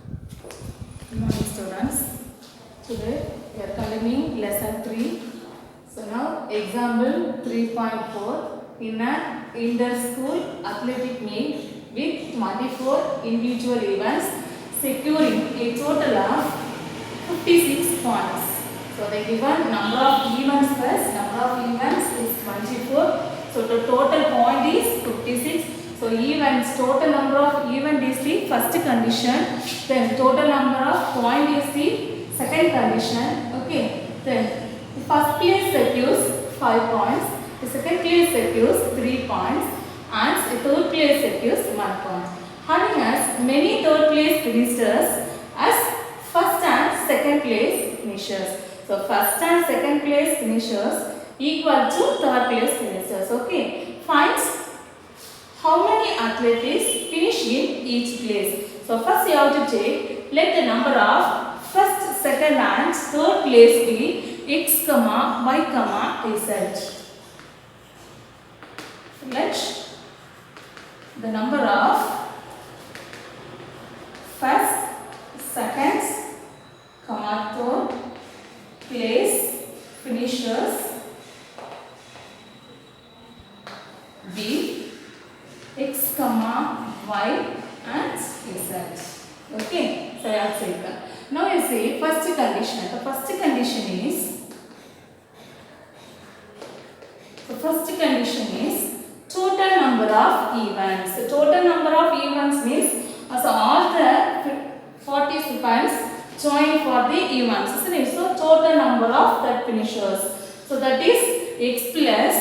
Good morning, students. Today we are continuing lesson 3. So now example 3.4 in an inter-school athletic meet with 24 individual events securing a total of 56 points. So the given number of events first, number of events is 24. So the total point is 56. So events, total number of event is the first condition. Then total number of point is the second condition. Okay. Then the first place secures 5 points. The second place secures 3 points. And the third place secures 1 point. Having as many third place finishers as first and second place finishers. So first and second place finishers equal to third place finishers. Okay. Finds how many athletes finish in each place. So first you have to take, let the number of first, second and third place be x, y, z. Let the number of first, second, third place finishers be x, y and z. Okay, so that's it. Now you see first condition. The first condition is total number of events. The total number of events means so all the participants join for the events, isn't it? So total number of that finishers. So that is x plus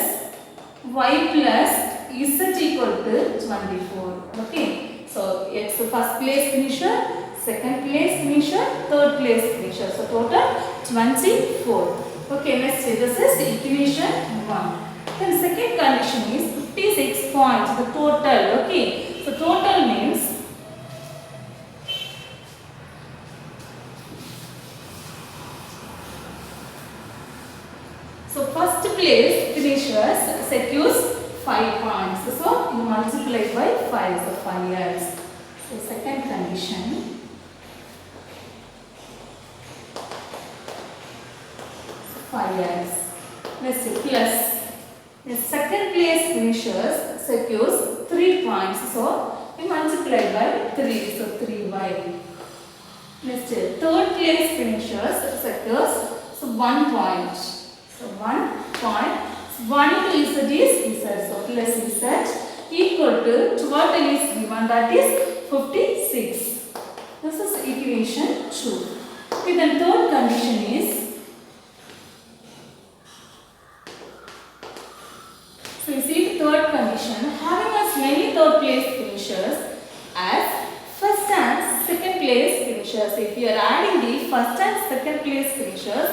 y plus z equal to 24. Okay. So x first place finisher, second place finisher, third place finisher. So total 24. Okay. Next this is equation 1. Then second condition is 56 points. The total. Okay. So total means so first place finishers secures 5 points. So you multiply by 5. So 5 years. So second condition. So 5 years. Let's see plus. The second place finishers secures 3 points. So we multiply by 3. So 3y. Next third place finishers secures so 1 point. So 1 point. 1 into z is z. So plus z equal to total is given, that is 56. This is equation 2. Okay, then third condition is so you see third condition having as many third place finishers as first and second place finishers. If you are adding the first and second place finishers,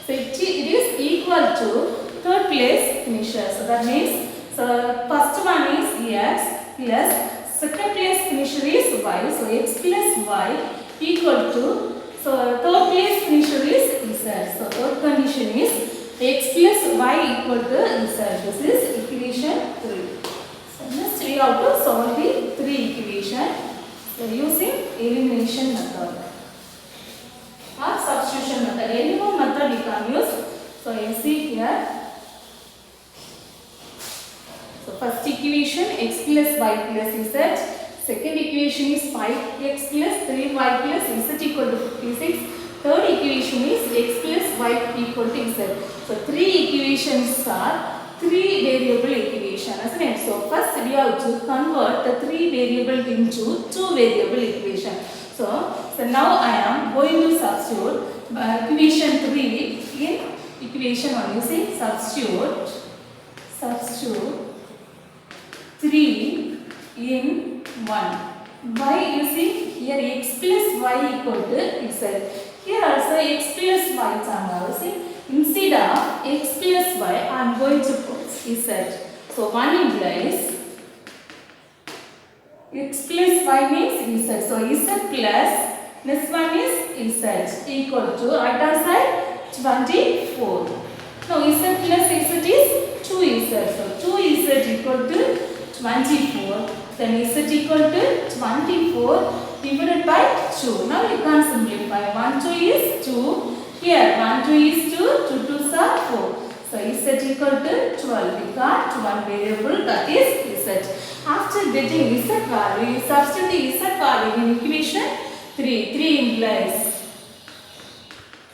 so it is equal to third place finisher. So that means so first one is x plus second place finisher is y. So x plus y equal to so third place finisher is z. So third condition is x plus y equal to z. This is equation 3. So next we have to solve the 3 equation so using elimination method or substitution method. Any more method you can use. So you see here. So first equation x plus y plus z. Second equation is 5x plus 3y plus z equal to 56. Third equation is x plus y equal to z. So 3 equations are 3 variable equation, isn't it? So first we have to convert the 3 variable into 2 variable equation. So now I am going to substitute equation 3 in equation 1. You see substitute 3 in 1. Why you see here x plus y equal to z. Here also x plus y is see instead of x plus y I am going to put z. So 1 implies x plus y means z. So z plus this one is z equal to right hand side 24. Now z plus z is 2z. So 2z equal to 24. Then z equal to 24 divided by 2. Now you can simplify. 1 2 is 2. Here 1 2 is 2. 2 2s are 4. So z equal to 12. We got one variable, that is z. After getting z value, substitute z value in equation 3. 3 implies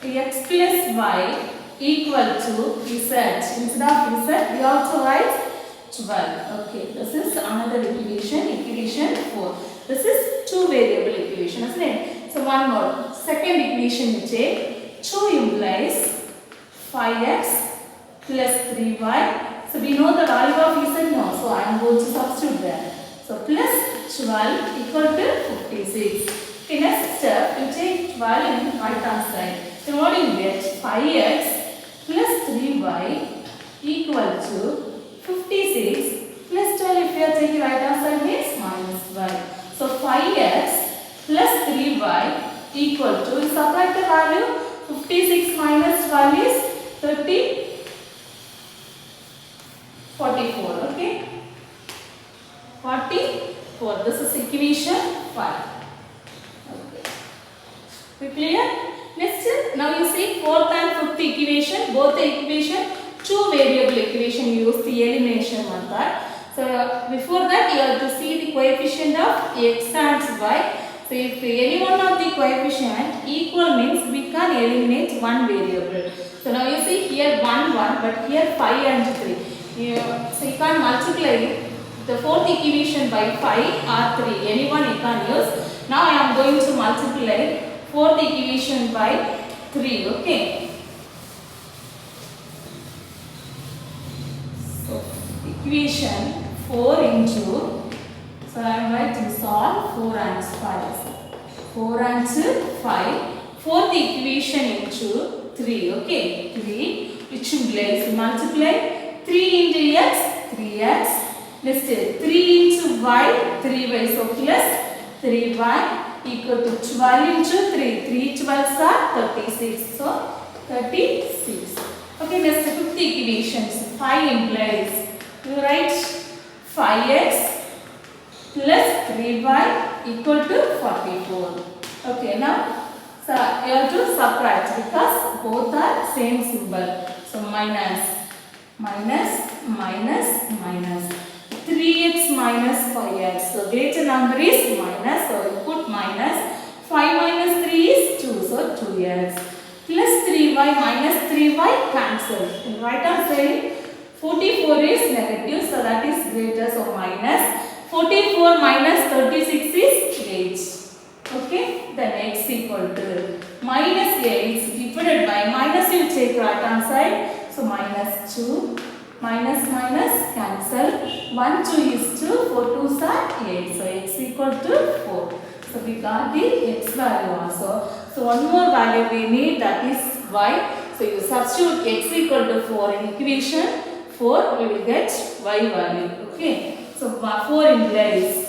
x plus y equal to z. Instead of z, we also write 12. Okay, this is another equation, equation 4. This is two variable equation, isn't it? So one more. Second equation we take 2 implies 5x plus 3y. So we know the value of z now, so I am going to substitute there. So plus 12 equal to 56. Okay, next step, you take 12 in right hand side. So what do you get? 5x plus 3y equal to 56 plus 12. If you are taking right hand side means minus y. So 5x plus 3y equal to, subtract the value, 56 minus 12 is 30, 44. Okay, 44. This is equation 5. Okay, we clear? Next, now you see fourth and fifth equation, both the equation, two variable equation, use the elimination method. So before that you have to see the coefficient of x and y. So if any one of the coefficient equal means we can eliminate one variable. So now you see here 1 1, but here 5 and 3. So you can multiply the fourth equation by 5 or 3. Any one you can use. Now I am going to multiply fourth equation by 3. Okay. So equation 4 into, so I am going to solve 4 and 5. 4 and 5. Fourth equation into 3. Okay. 3, which implies multiply 3 into x, 3x. Next 3 into y, 3y. So plus 3y equal to 12 into 3. 3 12s are 36. So 36. Okay, next fifth equation. 5 implies, you write 5x plus 3y equal to 44. Okay, now so you have to subtract because both are same symbol. So minus, minus, minus, minus. 3x minus 5x. So greater number is minus. So you put minus. 5 minus 3 is 2. So 2x. Plus 3y minus 3y cancel. In right hand side 44 is negative. So that is greater. So minus. 44 minus 36 is 8. Okay. Then x equal to minus 8 divided by minus, you take right hand side. So minus 2. Minus minus cancel. 1 2 is 2. 4 2s are 8. So x equal to 4. So we got the x value also. So one more value we need, that is y. So you substitute x equal to 4 in equation 4. We will get y value. Okay. So 4 implies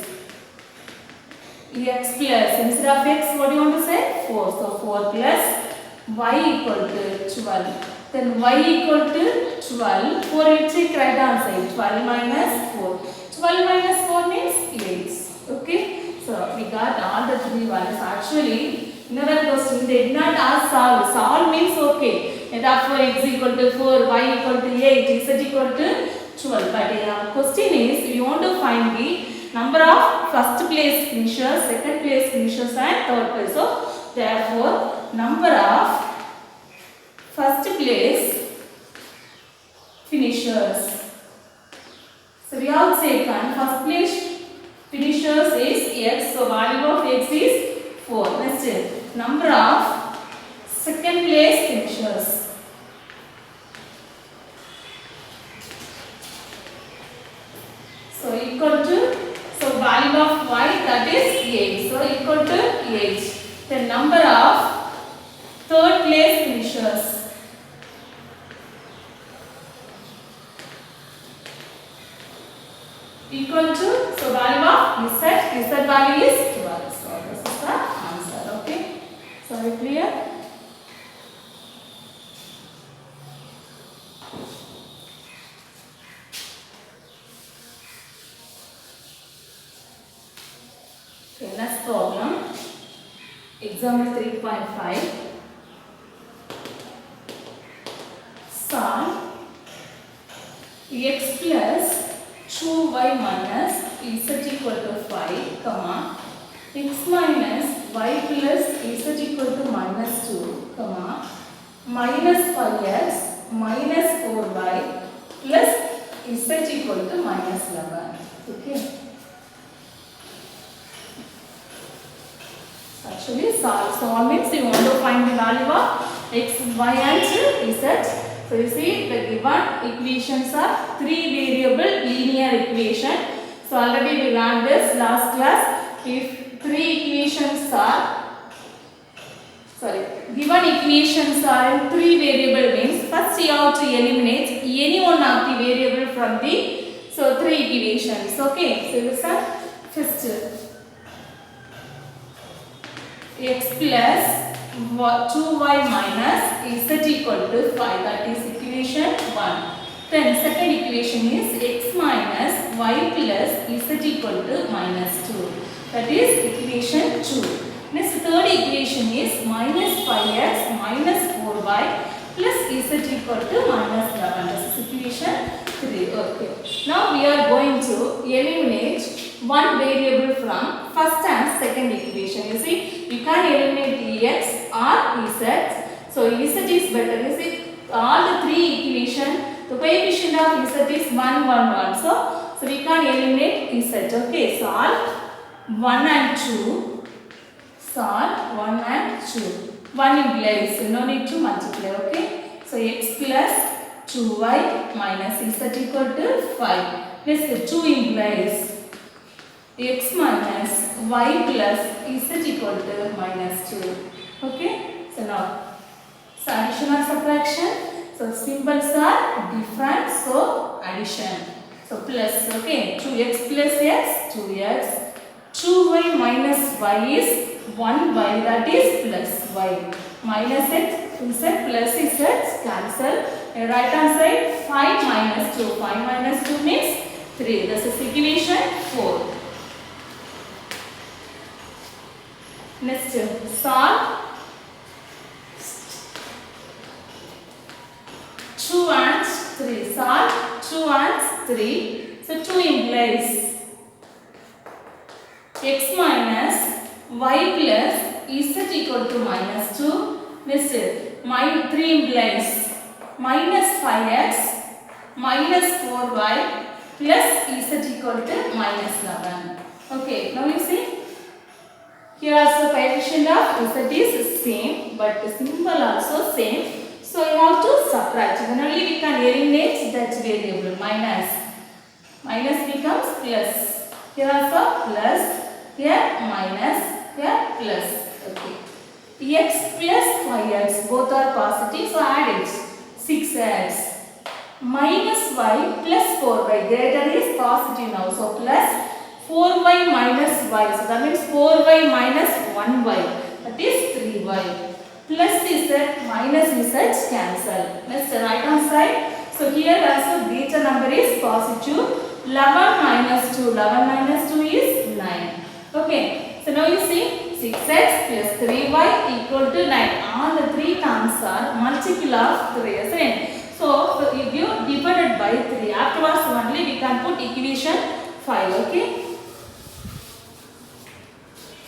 x plus, instead of x what do you want to say? 4. So 4 plus y equal to 12. Then y equal to 12. 4 you take right hand side. 12 minus 4. 12 minus 4 means 8. Okay. So we got all the three values. Actually, in our question they did not ask solve. Solve means okay. Therefore x equal to 4, y equal to 8, z equal to 12. But our question is, we want to find the number of first place finishers, second place finishers and third place. So therefore number of first place finishers. So we have taken first place finishers is x. So value of x is 4. Next is number of second place finishers. So equal to, so value of y, that is 8. So equal to 8. The number of third place finishers. Equal to, so value of z value is 12. So this is the answer. Okay. So are you clear? Okay, next problem. Example 3.5. Solve x plus 2y minus z equal to 5, comma, x minus y plus z equal to minus 2, comma, minus 5x minus 4y plus z equal to minus 11. Okay. Actually, solve means you want to find the value of x, y and z. So you see the given equations are 3 variable linear equation. So already we learned this last class. If 3 equations are, given equations are in 3 variable means first you have to eliminate any one of the variable from the 3 equations. Okay, so listen first. X plus 2y minus z equal to 5, that is equation 1. Then second equation is x minus y plus z equal to minus 2, that is equation 2. Next third equation is minus 5x minus 4y plus z equal to minus 11, that is equation 3. Okay. Now we are going to eliminate one variable from first and second equation. You see, we can eliminate x or z. So z is better. You see, all the 3 equations, the coefficient of z is 1, 1, 1. So we can eliminate z. Okay, solve 1 and 2. Solve 1 and 2. 1 implies no need to multiply. Okay, so x plus 2y minus z equal to 5. Next 2 implies x minus y plus z equal to minus 2. Okay, so now addition or subtraction. So symbols are different, so addition. So plus, okay, 2x plus x, 2x. 2y minus y is 1y, that is plus y. Minus x, z plus z cancel. Right hand side 5 minus 2. 5 minus 2 means 3. This is equation 4. Next, solve 2 and 3. Solve 2 and 3. So 2 implies x minus y plus z equal to minus 2. Next, 3 implies minus 5x minus 4y plus z equal to minus 11. Okay, now you see, here also coefficient of z is same, but the symbol also same. So you have to subtract. Then only we can eliminate that variable. Minus becomes plus. Here also plus. Here minus. Here plus. Okay. X plus 5x both are positive, so add it. 6x minus y plus 4y. Greater is positive now, so plus 4y minus y. So that means 4y minus 1y. That is 3y. Plus z minus z cancel. Next right hand side. So here also greater number is positive. 11 minus 2. 11 minus 2 is 9. Okay. So now you see 6x plus 3y equal to 9. All the 3 terms are multiple of 3. Isn't? So if you divided by 3, afterwards only we can put equation 5. Okay.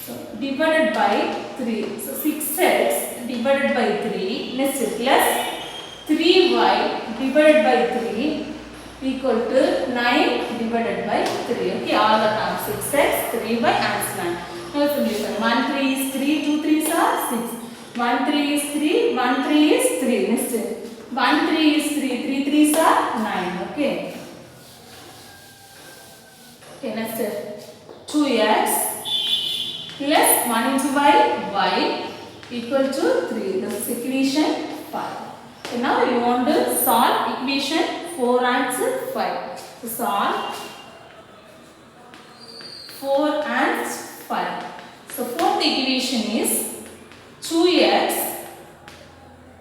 So divided by 3. So 6x divided by 3. Next plus 3y divided by 3 equal to 9 divided by 3. Okay, all the terms 6x, 3y and 9. Now solution. 1 3 is 3, 2 3s are 6. 1 3 is 3, 1 3 is 3. Next 1 3 is 3, 3 3s are 9. Okay. Okay, next 2x plus 1 into y equal to 3. This is equation 5. So now you want to solve equation 4 and 5. So solve 4 and 5. So fourth equation is 2x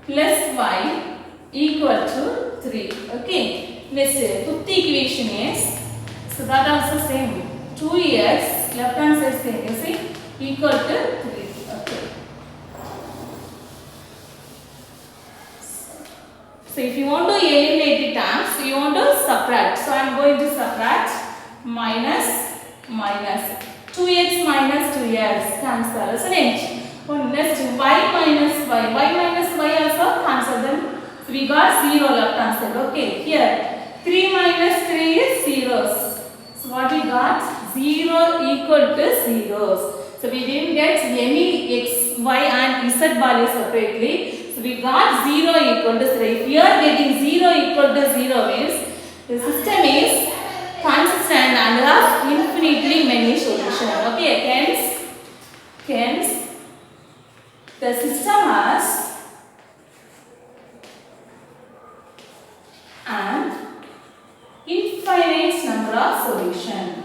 plus y equal to 3. Okay. Next fifth equation is, so that also same. 2x left hand side same. You see, equal to 3. Okay. So if you want to eliminate the terms, you want to subtract. So I am going to subtract minus minus 2x minus 2x cancel, isn't it? Next y minus y also cancel them. So we got 0 left answer. Okay, here 3 minus 3 is zeros. So what we got? 0 equal to zeros. So we didn't get any x, y and z value separately. So we got 0 equal to 0. If we are getting 0 equal to 0 means the system is consistent and has infinitely many solutions. Okay, hence the system has an infinite number of solutions.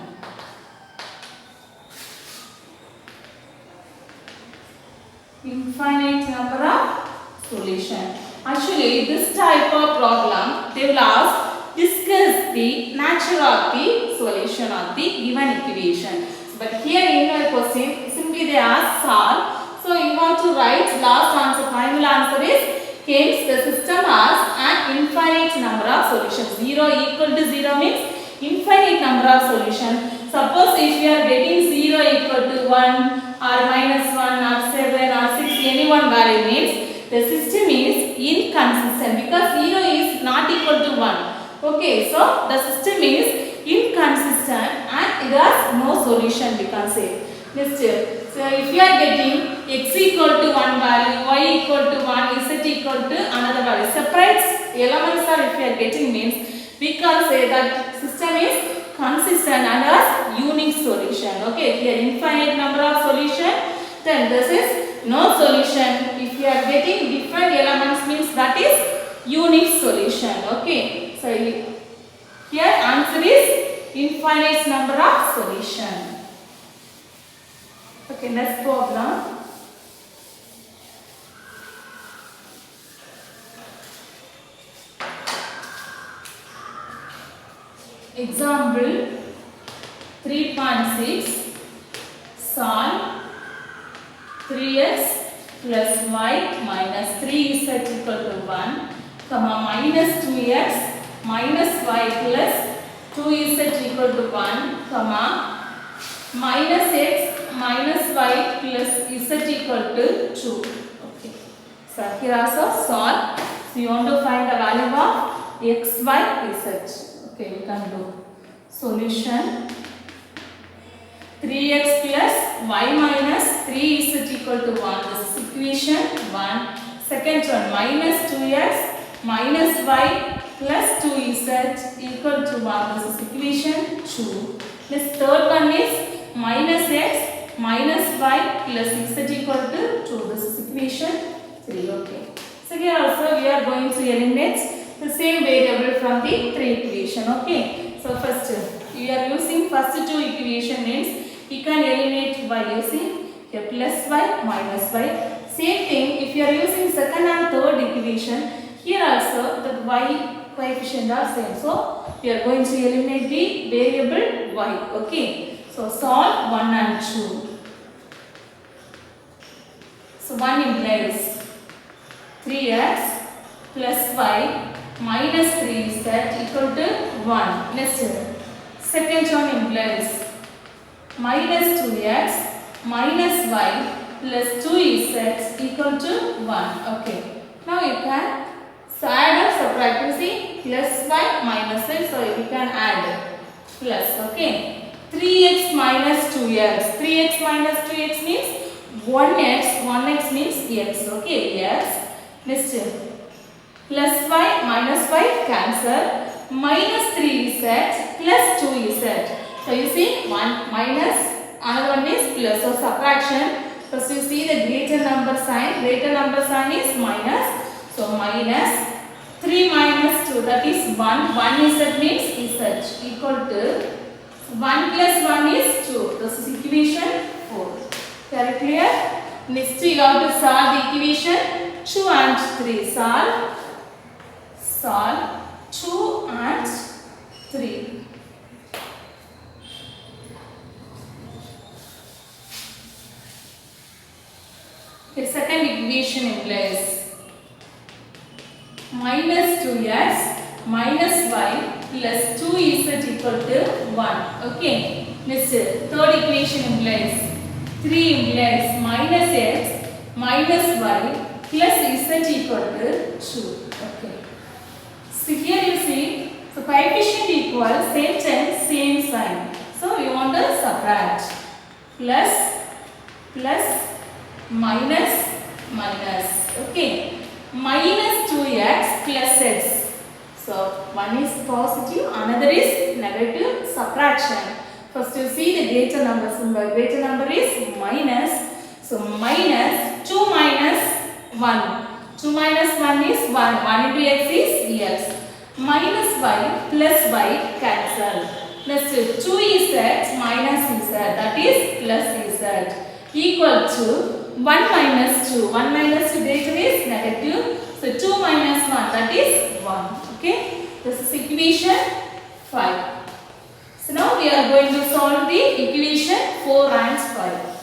Infinite number of solution. Actually, this type of problem they will ask discuss the nature of the solution of the given equation. But here in your question simply they ask solve. So you want to write last answer. Final answer is hence the system has an infinite number of solutions. 0 equal to 0 means infinite number of solutions. Suppose if you are getting 0 equal to 1 or minus 1 or 7 or 6 any one value means the system is inconsistent because 0 is not equal to 1. Okay, so the system is inconsistent and it has no solution we can say. Next, so if you are getting x equal to 1 value, y equal to 1, z equal to another value. Separate elements are if you are getting means we can say that system is consistent and has unique solution. Okay, here infinite number of solution, then this is no solution. If you are getting different elements means that is unique solution. Okay, so here answer is infinite number of solution. Okay, next problem. Example 3.6 solve 3x plus y minus 3z equal to 1 comma minus 2x minus y plus 2z equal to 1 comma minus x minus y plus z equal to 2. Okay. So here also solve. So you want to find the value of x, y, z. Okay, we can do solution 3x plus y minus 3 is equal to 1. This is equation 1. Second one minus 2x minus y plus 2z equal to 1. This is equation 2. This third one is minus x minus y plus z equal to 2. This is equation 3. Okay. So here also we are going to eliminate the same variable from the 3 equation. Okay. So first we are using first two equation means you can eliminate by using here plus y minus y. Same thing if you are using second and third equation, here also the y coefficient are same. So we are going to eliminate the variable y. Okay. So solve 1 and 2. So 1 implies 3x plus y minus 3z equal to 1. Next, second one implies minus 2x minus y plus 2z equal to 1. Okay. Now you can add or subtract. You see plus y minus y. So you can add plus. Okay. 3x minus 2x. 3x minus 2x means 1x. 1x means x. Okay. Yes. Next. Plus y minus y cancel. Minus 3z plus 2z. So you see 1 minus. Another one is plus. So subtraction. First you see the greater number sign. Greater number sign is minus. So minus 3 minus 2, that is 1. 1 z means z equal to 1 plus 1 is 2. This is equation 4. Very clear? Next you have to solve the equation 2 and 3. Solve 2 and 3. The second equation implies minus 2x minus y plus 2z equal to 1. Okay. Next, third equation implies 3 implies minus x minus y plus z equal to 2. Okay. So here you see, so coefficient equal, same time, same sign. So we want to subtract. Plus, plus, minus, minus. Okay. Minus 2x plus x. So one is positive, another is negative. Subtraction. First you see the greater number symbol. Greater number is minus. So minus 2 minus 1. 2 minus 1 is 1. 1 into x is x. Minus y plus y cancel. Plus 2 is z minus z, that is plus z, equal to 1 minus 2. 1 minus 2 greater is negative. So 2 minus 1, that is 1. Okay. This is equation 5. So now we are going to solve the equation 4 and 5.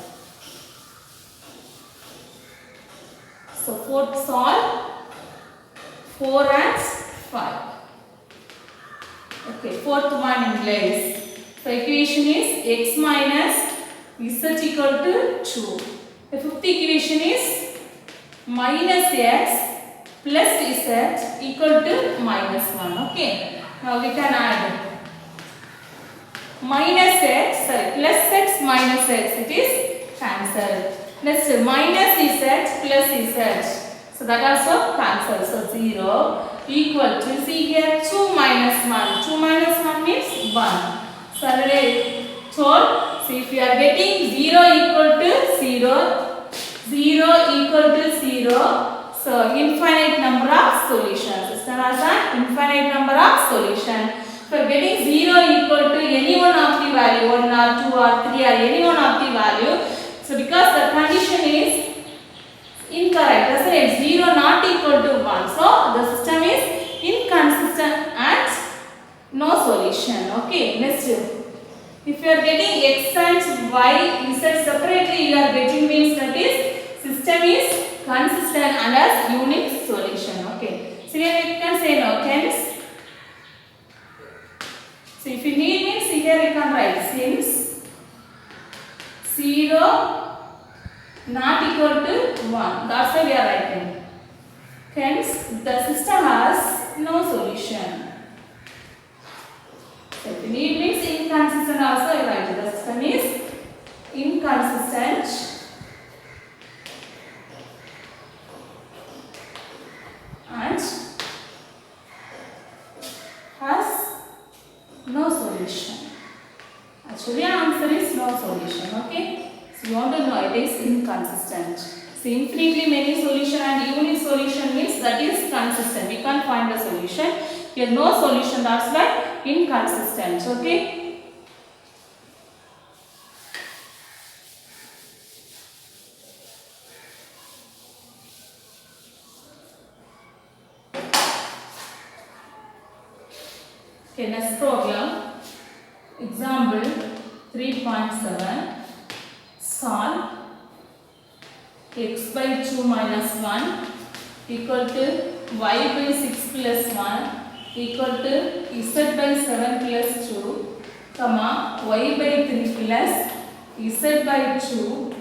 So fourth solve 4 and 5. Okay, fourth one in place. So equation is x minus z equal to 2. The fifth equation is minus x plus z equal to minus 1. Okay, now we can add minus x, sorry, plus x minus x, it is cancelled. Next, minus z plus z. So that also cancel. So 0 equal to, see here, 2 minus 1. 2 minus 1 means 1. So already told, so if you are getting 0 equal to 0, 0 equal to 0, so infinite number of solutions. System has an infinite number of solutions. For getting 0 equal to any one of the value, 1 or 2 or 3 or any one of the value, so because the condition is incorrect, that's why 0 not equal to 1. So the system is inconsistent and no solution. Okay, next, if you are getting x and y inside separately, you are getting means that is system is consistent and has unique solution. Okay, so here you can say no, hence. So if you need means here you can write since 0 not equal to 1. That's why we are writing. Hence, the system has no solution. So if you need means inconsistent also I write. The system is inconsistent and has no solution. Actually, answer is no solution. Okay. So you want to know it is inconsistent. So infinitely many solution and unique solution means that is consistent. We can't find the solution. Here no solution, that's why inconsistent. Okay. Okay, next problem. Example 3.7. Solve x by 2 minus 1 equal to y by 6 plus 1 equal to z by 7 plus 2, comma y by 3 plus z by 2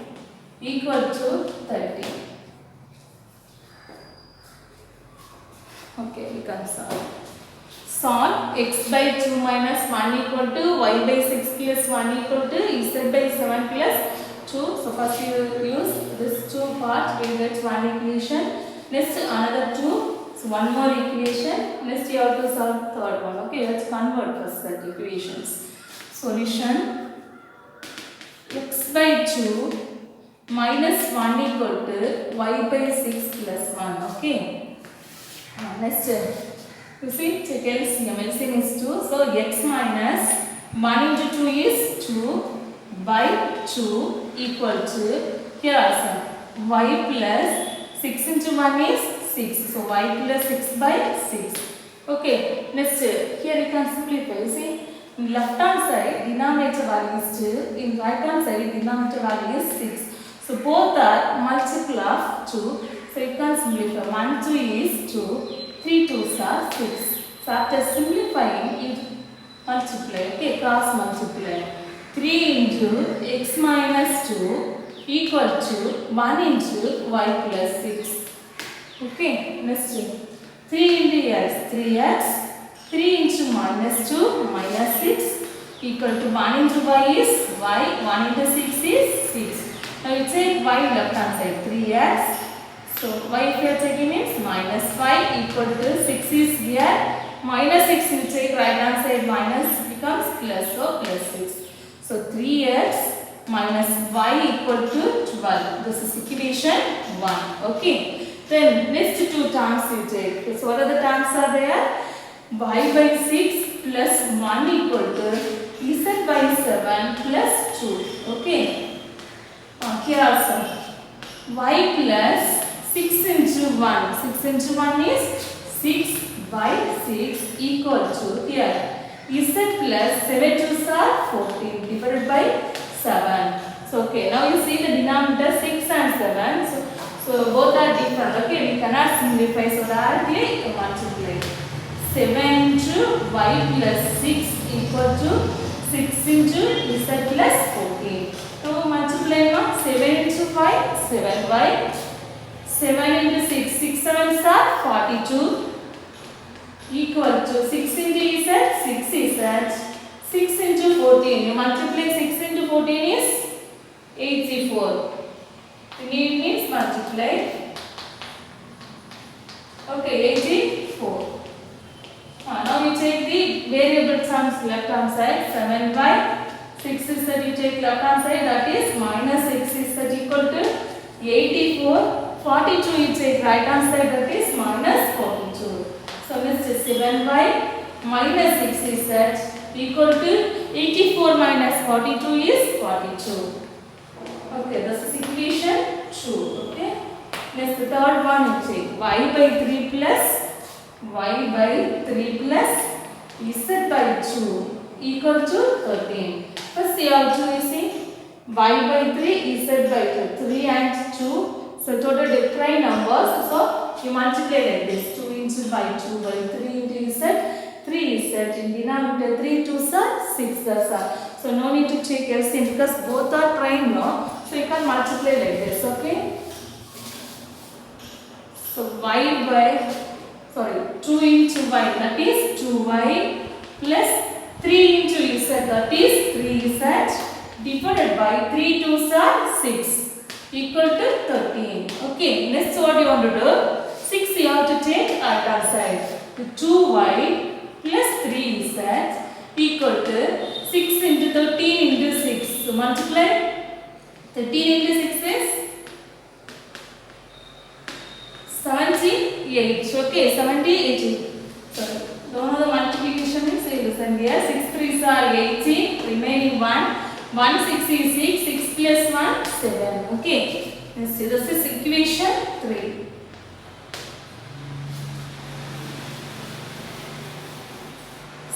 equal to 30. Okay, we can solve. Solve x by 2 minus 1 equal to y by 6 plus 1 equal to z by 7 plus 2. So first you use this 2 part, we get one equation. Next another 2. So one more equation. Next you have to solve third one. Okay, let's convert first that equations. Solution x by 2 minus 1 equal to y by 6 plus 1. Okay. Next, you see, take LCM. LCM is 2. So x minus 1 into 2 is 2 by 2 equal to, here also, y plus 6 into 1 is 6. So y plus 6 by 6. Okay, next, here you can simplify. See, in left hand side, denominator value is 2. In right hand side, denominator value is 6. So both are multiple of 2. So you can simplify. 1, 2 is 2. 3 2s are 6. So after simplifying, you multiply, okay, cross multiply. 3 into x minus 2 equal to 1 into y plus 6. Okay, next 3 into x, 3x. 3 into minus 2 minus 6 equal to 1 into y is y, 1 into 6 is 6. Now you take y left hand side, 3x. So y if you are taking means minus 5 equal to 6 is here. Minus 6 you take right hand side, minus becomes plus, so plus 6. So 3x minus y equal to 12. This is equation 1. Okay. Then next two terms you take. So what are the terms are there? Y by 6 plus 1 equal to z by 7 plus 2. Okay. Here also y plus 6 into 1. 6 into 1 is 6 by 6 equal to here z plus 7 2s are 14 divided by 7. So okay, now you see the denominator 6 and 7. So both are different. Okay, we cannot simplify, so directly multiply. 7 into y plus 6 equal to 6 into z plus 14. Now multiply now. 7 into 5, 7y. 7 into 6, 6 7s are 42. Equal to 6 into z, 6 z. 6 into 14. You multiply 6 into 14 is 84. It means multiply. Okay, 84. Now you take the variable terms left hand side. 7y. 6 is that you take left hand side, that is minus 6 is that equal to 84. 42 you take right hand side, that is minus 42. So this is 7y minus 6 is that equal to 84 minus 42 is 42. Okay, this is equation 2. Okay. Next the third one you take y by 3 plus z by 2 equal to 13. First you have to see y by 3 z by 2. 3 and 2. So total different numbers. So you multiply like this. 2 into by 2 by 3 into z. 3 z in denominator 3 2s are 6 thus are. So no need to take LCM because both are prime now. So you can multiply like this. Okay. So y by 2 into y, that is 2y plus 3 into z, that is 3z divided by 3 2s are 6 equal to 13. Okay, next what you want to do? 6 you have to take right hand side. 2y plus 3z equal to 6 into 13 into 6. So multiply. 13 into 6 is 78. Okay, 78. Sorry, don't know the multiplication means we listen here. 6 3s are 18. Remaining 1. 1 6 is 6. 6 plus 1 7. Okay. Let's see. This is equation 3.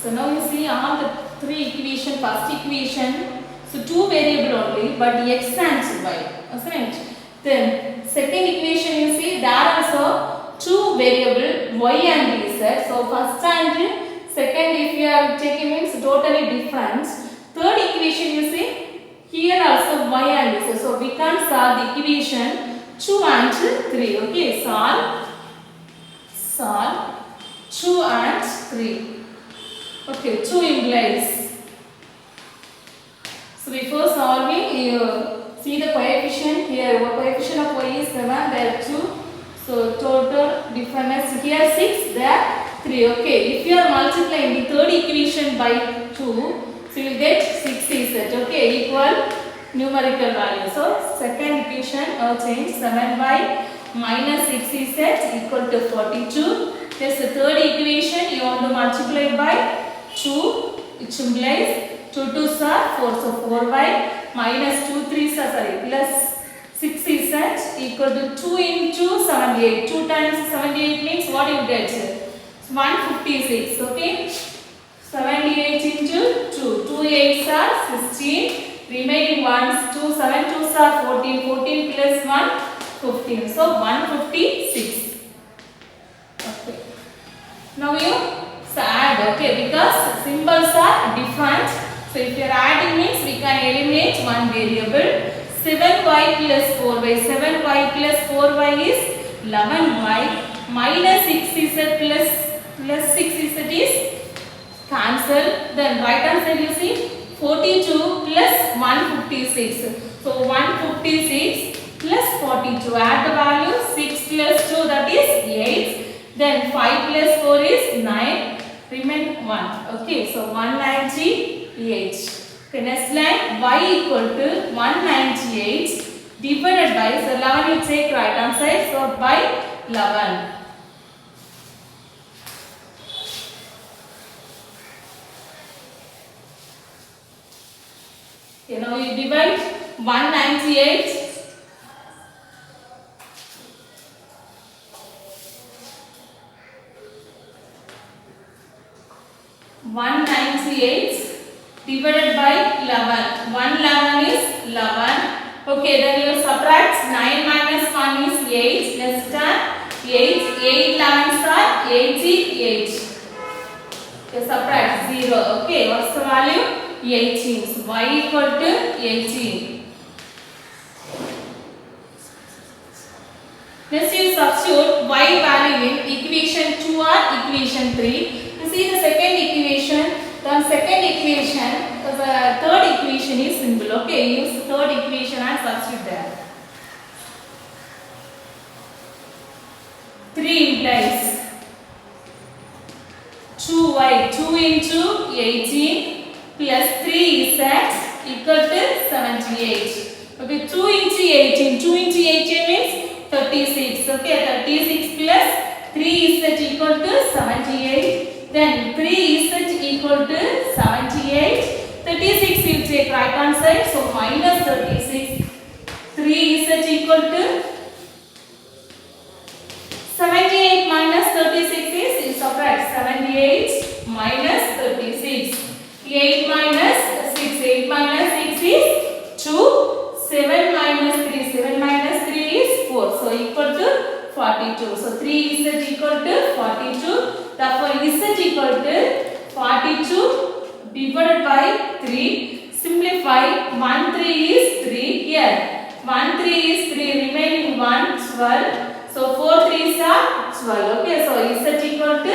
So now you see all the three equation. First equation. So two variable only, but x and y. Isn't it? Then second equation you see there also two variable y and z. So first and second if you are taking means totally different. Third equation you see here also y and z. So we can solve the equation 2 and 3. Okay, solve 2 and 3. Okay, 2 implies. So before solving, you see the coefficient here. Coefficient of y is 7, there 2. So total difference here 6, there 3. Okay, if you are multiplying the third equation by 2, so you will get 6 is that. Okay, equal numerical value. So second equation change 7y minus 6 is that equal to 42. Yes, the third equation you want to multiply by 2, which implies 2 2s are 4, so 4y minus 2 3s are plus 6 is that equal to 2 into 78. 2 times 78 means what you get? 156. Okay, 78 into 2. 2 8s are 16. Remaining ones 2 7 2s are 14. 14 plus 1 15. So 156. Okay. Now you add, okay, because symbols are different. So if you are adding means we can eliminate one variable. 7y plus 4y. 7y plus 4y is 11y minus 6z plus 6z is cancel. Then right hand side you see 42 plus 156. So 156 plus 42. Add the value. 6 plus 2 that is 8. Then 5 plus 4 is 9. Remain 1. Okay, so 198. Okay, next line y equal to 198 divided by, so 11 you take right hand side, so by 11. Okay, now you divide 198. 198 divided by 11. 111 is 11. Okay, then you subtract 9 minus 1 is 8. Less than 8. 8 11s are 88. Okay, subtract 0. Okay, what's the value? 18. So y equal to 18. Next you substitute y value in equation 2 or equation 3. See the second equation. The second equation, the third equation is simple. Okay, use the third equation and substitute there. 3 implies 2y, 2 into 18 plus 3z equal to 78. Okay, 2 into 18. 2 into 18 means 36. Okay, 36 plus 3z equal to 78. Then 3z equal to 78. 36 you take right hand side, so minus 36. 3z equal to 78 minus 36 is, you subtract 78 minus 36. 8 minus 6. 8 minus 6 is 2. 7 minus 3. 7 minus 3 is 4. So equal to 42. So 3z equal to 42. Therefore z equal to 42 divided by 3. Simplify. 1 3 is 3. Here 1 3 is 3. Remaining 1 12. So 4 3s are 12. Okay, so z equal to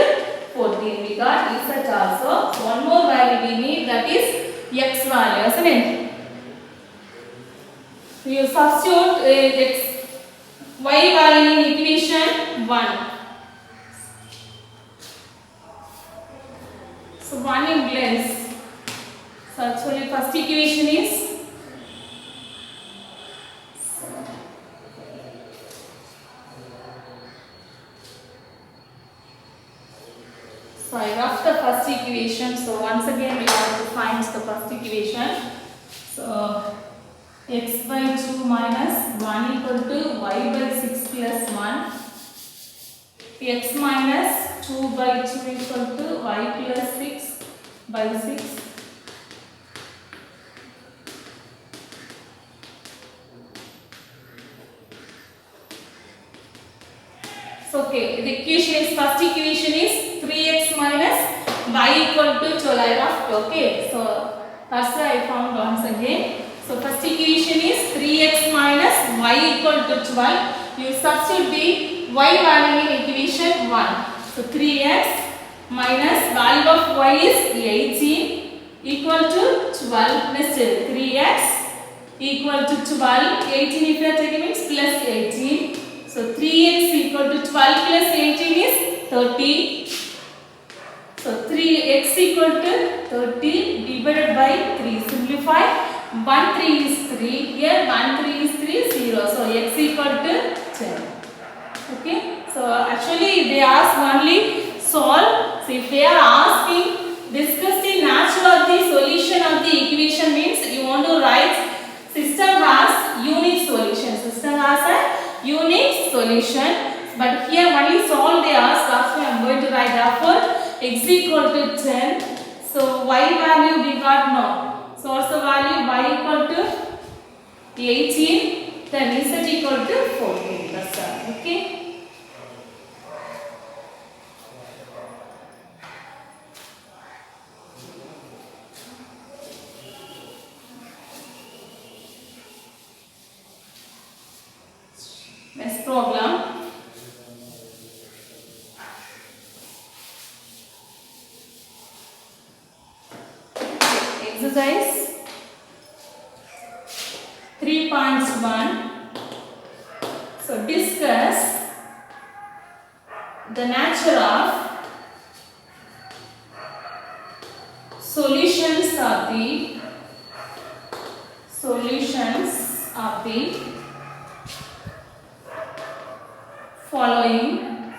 14. We got z also. One more value we need, that is x value, isn't it? You substitute y value in equation 1. So 1 in place. So actually first equation is so I roughed the first equation. So once again we have to find the first equation. So x by 2 minus 1 equal to y by 6 plus 1. X minus 2 by 2 equal to y plus 6 by 6. So okay, the equation is, first equation is 3x minus y equal to 12. I roughed. Okay, so that's why I found once again. So first equation is 3x minus y equal to 12. You substitute the y value in equation 1. So 3x minus value of y is 18 equal to 12. Next 3x equal to 12. 18 if you are taking means plus 18. So 3x equal to 12 plus 18 is 30. So 3x equal to 30 divided by 3. Simplify. 1 3 is 3. Here 1 3 is 3 0. So x equal to 10. Okay. So actually they ask only solve. So if they are asking discuss the nature of the solution of the equation means you want to write system has unique solution. System has a unique solution. But here only solve they ask. That's why I am going to write therefore x equal to 10. So y value we got now. So what's the value? Y equal to 18. Then z equal to 14. That's all. Okay. next problem. Exercise 3.1. So discuss the nature of solutions of the following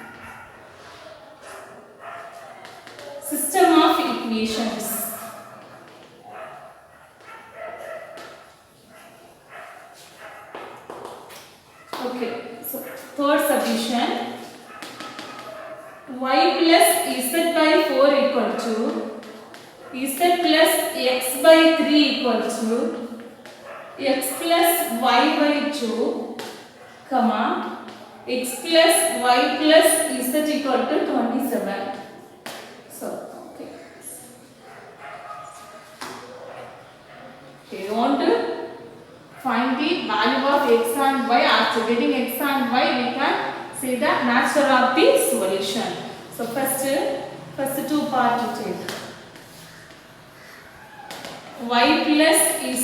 system of equations. Okay, so third subdivision, y plus z by 4 equal to z plus x by 3 equal to x plus y by 2, comma, x plus y plus z equal to 27. So, okay. Okay, you want to find the value of x and y. After getting x and y, we can see the nature of the solution. So, first two parts to take. Y plus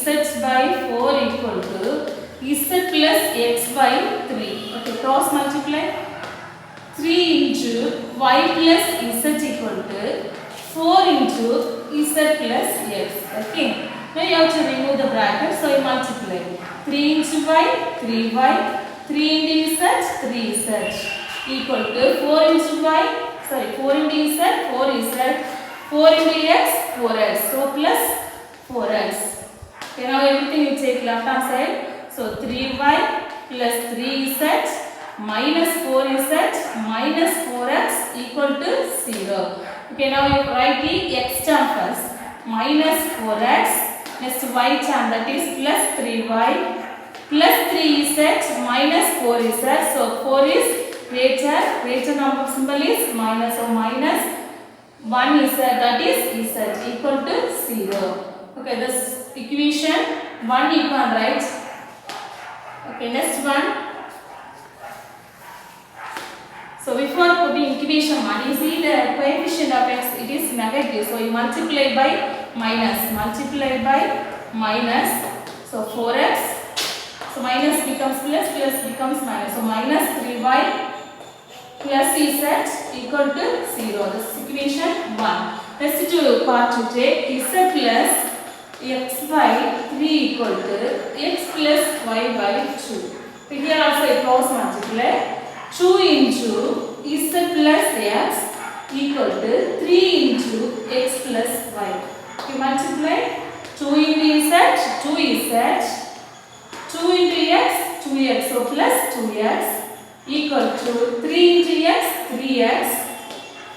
z by 4 equal to z plus x by 3. Okay, cross multiply. 3 into y plus z equal to 4 into z plus x. Okay. Now you have to remove the bracket. So you multiply. 3 into y, 3y. 3 into z, 3z. Equal to 4 into y. Sorry, 4 into z, 4z. 4 into x, 4x. So plus 4x. Okay, now everything you take left hand side. So 3y plus 3z minus 4z minus 4x equal to 0. Okay, now you write the x term first. Minus 4x. Next y term, that is plus 3y plus 3z minus 4z. So 4 is greater number symbol is minus. So minus 1 z, that is z equal to 0. Okay, this equation 1 you can write. Okay, next one. So before putting equation 1, you see the coefficient of x, it is negative. So you multiply by minus. Multiply by minus. So 4x. So minus becomes plus, plus becomes minus. So minus 3y plus z equal to 0. This is equation 1. Next to part to take z plus x by 3 equal to x plus y by 2. So here also a cross multiply. 2 into z plus x equal to 3 into x plus y. You multiply 2 into z, 2z, 2 into x, 2x. So plus 2x equal to 3 into x, 3x,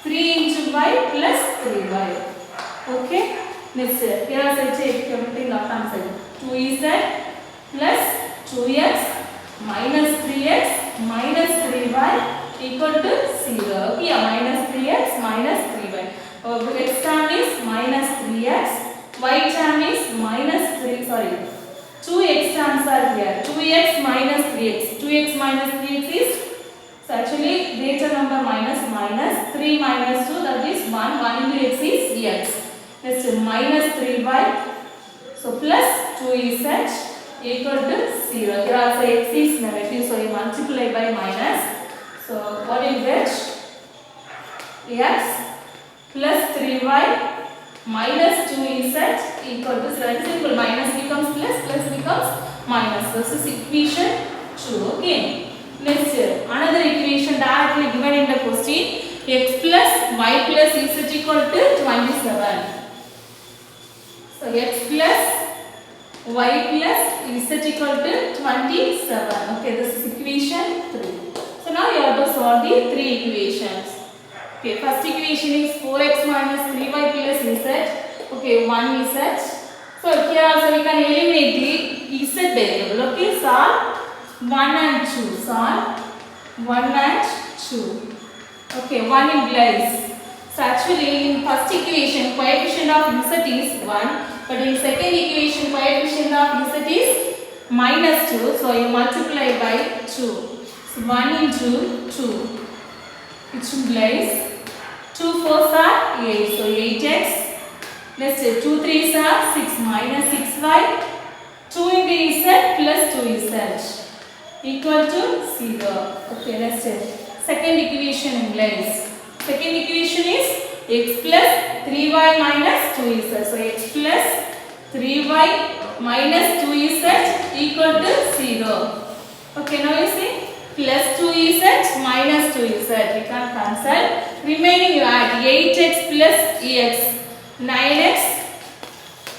3 into y plus 3y. Okay. Next, here also take everything left hand side. 2z plus 2x minus 3x minus 3y equal to 0. Here minus 3x minus 3y. X term is minus 3x. Y term is minus 3. Sorry. 2x terms are here. 2x minus 3x. 2x minus 3x is, so actually greater number minus minus 3 minus 2, that is 1. 1 into x is x. Next minus 3y. So plus 2z equal to 0. Here also x is negative. So you multiply by minus. So what you get? X plus 3y minus 2z equal to 0. That is simple. Minus becomes plus, plus becomes minus. This is equation 2. Okay. Next, another equation directly given in the question. X plus y plus z equal to 27. So x plus y plus z equal to 27. Okay, this is equation 3. So now you have to solve the three equations. Okay, first equation is 4x minus 3y plus z. Okay, 1z. So here also we can eliminate the z variable. Okay, solve 1 and 2. Solve 1 and 2. Okay, 1 implies. So actually in first equation coefficient of z is 1. But in second equation coefficient of z is minus 2. So you multiply by 2. So 1 into 2, which implies 2 4s are 8. So 8x. Let's say 2 3s are 6 minus 6y. 2 into z plus 2z equal to 0. Okay, let's say second equation implies. Second equation is x plus 3y minus 2z. So x plus 3y minus 2z equal to 0. Okay, now you see plus 2z minus 2z. We can cancel. Remaining you add 8x plus ex. 9x.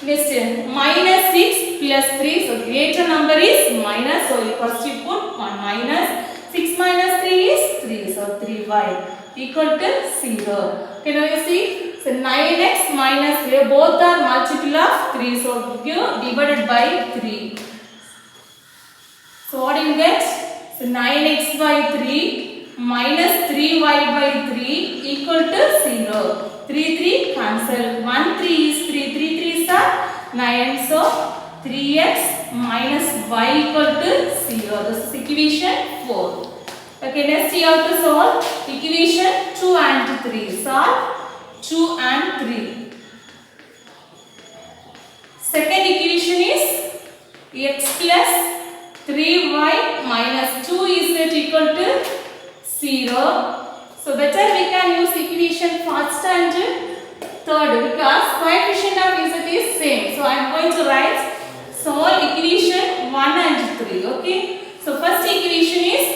Listen, minus 6 plus 3. So greater number is minus. So first you put 1 minus. 6 minus 3 is 3. So 3y equal to 0. Okay, now you see. So 9x minus 3. Both are multiple of 3. So you divided by 3. So what do you get? So 9x by 3 minus 3y by 3 equal to 0. 3 3 cancel. 1 3 is 3. 3 3s are 9. So 3x minus y equal to 0. This is equation 4. Okay, next you have to solve equation 2 and 3. Solve 2 and 3. Second equation is x plus 3y minus 2z equal to 0. So better we can use equation first and third because coefficient of z is same. So I am going to write solve equation 1 and 3. Okay. So first equation is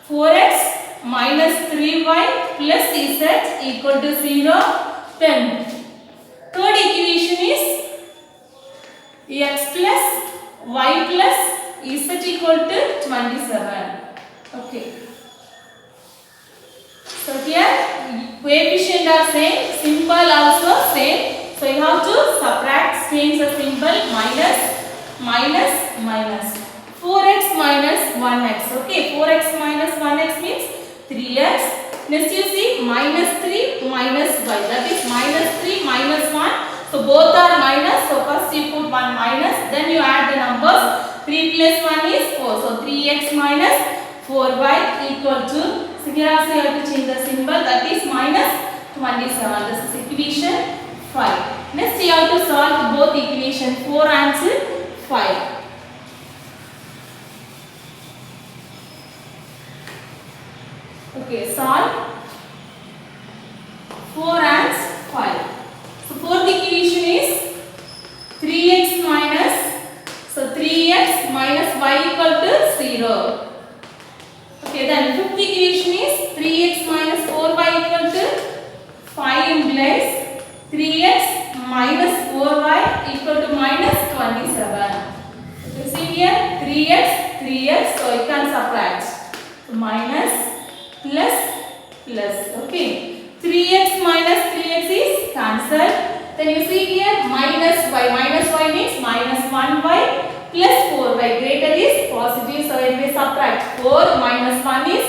4x minus 3y plus z equal to 0. Then third equation is x plus y plus z equal to 27. Okay. So here coefficient are same, symbol also same. So you have to subtract, change the symbol minus, minus, minus. 4x minus 1x. Okay, 4x minus 1x means 3x. Next you see minus 3 minus y. That is minus 3 minus 1. So both are minus. So first you put 1 minus. Then you add the numbers. 3 plus 1 is 4. So 3x minus 4y equal to. So here also you have to change the symbol. That is minus 27. This is equation 5. Next you have to solve both equation 4 and 5. Okay, solve 4 and 5. So fourth equation is 3x minus, so 3x minus y equal to 0. Okay, then fifth equation is 3x minus 4y equal to 5 implies 3x minus 4y equal to minus 27. You see here 3x, 3x, so you can subtract. So minus plus plus. Okay, 3x minus 3x is cancelled. Then you see here minus y means minus 1y plus 4y. Greater is positive, so it will subtract. 4 minus 1 is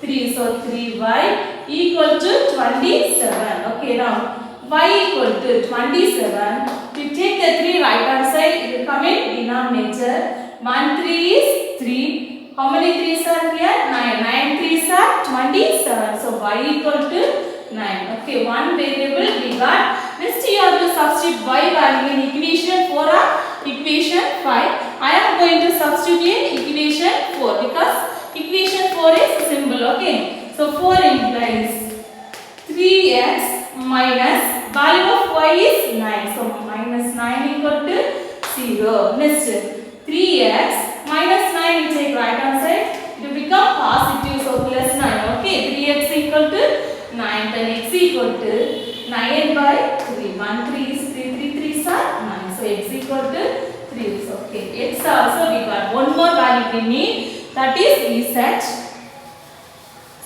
3, so 3y equal to 27. Okay, now y equal to 27. You take the 3 right hand side, it will come in denominator. 1 3 is 3. How many 3s are here? 9. 9 3s are 27. So y equal to 9. Okay, one variable we got. Next you have to substitute y value in equation 4 or equation 5. I am going to substitute in equation 4 because equation 4 is simple. Okay, so 4 implies 3x minus value of y is 9. So minus 9 equal to 0. Next 3x minus 9 you take right hand side, it will become positive, so plus 9. Okay, 3x equal to 9, then x equal to 9 by 3. 1 3 is 3, 3 3s are 9. So x equal to 3. Okay, x also we got one more value we need, that is z.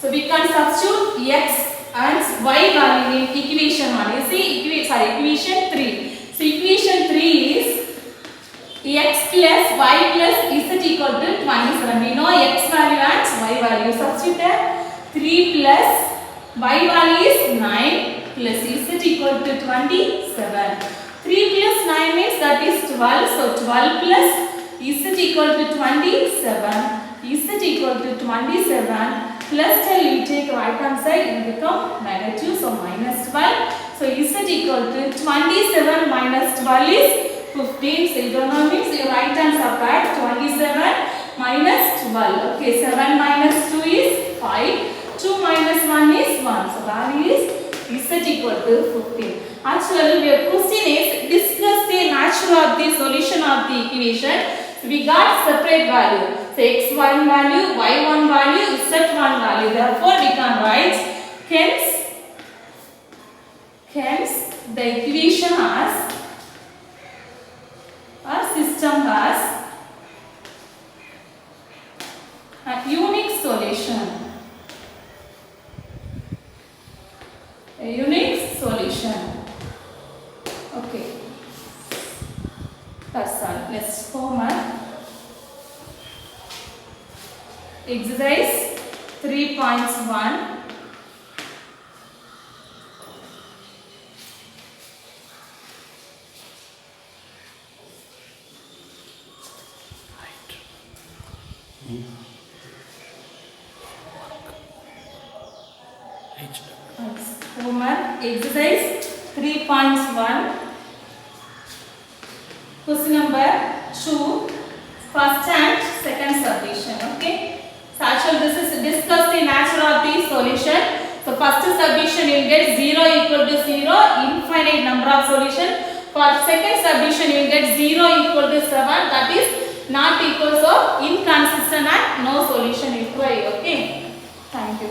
So we can substitute x and y value in equation 1. You see equation 3. So equation 3 is x plus y plus z equal to 27. We know x value and y value. Substitute 3 plus y value is 9 plus z equal to 27. 3 plus 9 means that is 12. So 12 plus z equal to 27 z equal to 27 plus 10, you take right hand side, it will become negative, so minus 12. So z equal to 27 minus 12 is 15. So you don't know means your right hand subtract 27 minus 12. Okay, 7 minus 2 is 5. 2 minus 1 is 1. So value is z equal to 15. Actually, your question is discuss the nature of the solution of the equation. We got separate value. So x1 value, y1 value, z1 value. Therefore, we can write hence the equation has or system has a unique solution. A unique solution. Okay. That's all. Let's homework. Exercise 3.1. Homework exercise 3.1. Question number 2. First and second subdivision. Okay. So actually this is discuss the nature of the solution. So first subdivision you will get 0 equal to 0, infinite number of solution. For second subdivision you will get 0 equal to 7, that is not equal, so inconsistent and no solution required. Okay. Thank you.